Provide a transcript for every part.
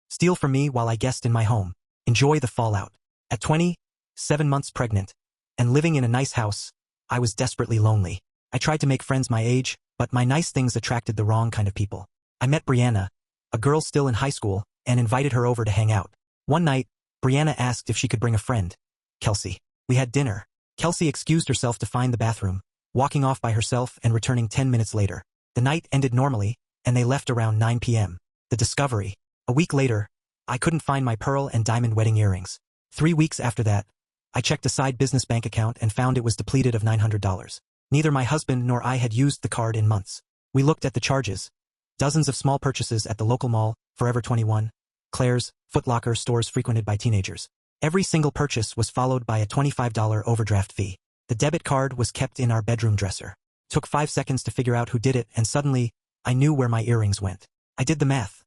Steal from me while I guest in my home. Enjoy the fallout. At 20, 7 months pregnant, and living in a nice house, I was desperately lonely. I tried to make friends my age, but my nice things attracted the wrong kind of people. I met Brianna, a girl still in high school, and invited her over to hang out. One night, Brianna asked if she could bring a friend, Kelsey. We had dinner. Kelsey excused herself to find the bathroom, walking off by herself and returning 10 minutes later. The night ended normally, and they left around 9 p.m. The discovery. A week later, I couldn't find my pearl and diamond wedding earrings. 3 weeks after that, I checked a side business bank account and found it was depleted of $900. Neither my husband nor I had used the card in months. We looked at the charges. Dozens of small purchases at the local mall, Forever 21, Claire's, Foot Locker stores frequented by teenagers. Every single purchase was followed by a $25 overdraft fee. The debit card was kept in our bedroom dresser. Took 5 seconds to figure out who did it, and suddenly, I knew where my earrings went. I did the math.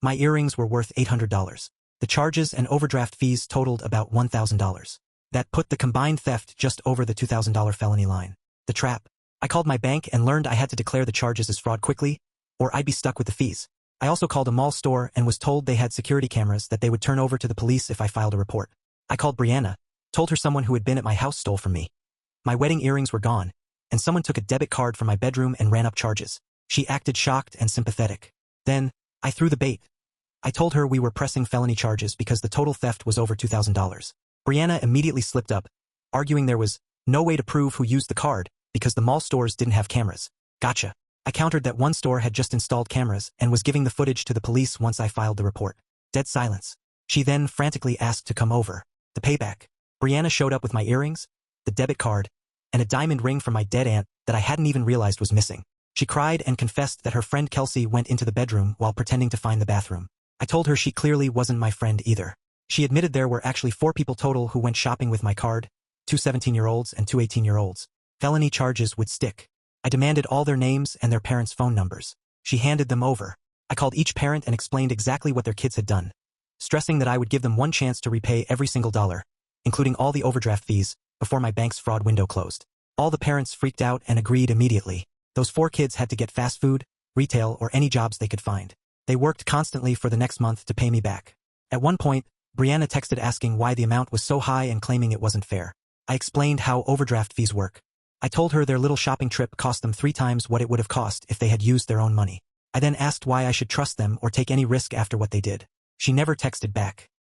My earrings were worth $800. The charges and overdraft fees totaled about $1,000. That put the combined theft just over the $2,000 felony line. The trap. I called my bank and learned I had to declare the charges as fraud quickly, or I'd be stuck with the fees. I also called a mall store and was told they had security cameras that they would turn over to the police if I filed a report. I called Brianna, told her someone who had been at my house stole from me. My wedding earrings were gone, and someone took a debit card from my bedroom and ran up charges. She acted shocked and sympathetic. Then, I threw the bait. I told her we were pressing felony charges because the total theft was over $2,000. Brianna immediately slipped up, arguing there was no way to prove who used the card because the mall stores didn't have cameras. Gotcha. I countered that one store had just installed cameras and was giving the footage to the police once I filed the report. Dead silence. She then frantically asked to come over. The payback. Brianna showed up with my earrings, the debit card, and a diamond ring from my dead aunt that I hadn't even realized was missing. She cried and confessed that her friend Kelsey went into the bedroom while pretending to find the bathroom. I told her she clearly wasn't my friend either. She admitted there were actually 4 people total who went shopping with my card, 2 17-year-olds and 2 18-year-olds. Felony charges would stick. I demanded all their names and their parents' phone numbers. She handed them over. I called each parent and explained exactly what their kids had done, stressing that I would give them one chance to repay every single dollar, including all the overdraft fees, before my bank's fraud window closed. All the parents freaked out and agreed immediately. Those 4 kids had to get fast food, retail, or any jobs they could find. They worked constantly for the next month to pay me back. At one point, Brianna texted asking why the amount was so high and claiming it wasn't fair. I explained how overdraft fees work. I told her their little shopping trip cost them 3 times what it would have cost if they had used their own money. I then asked why I should trust them or take any risk after what they did. She never texted back.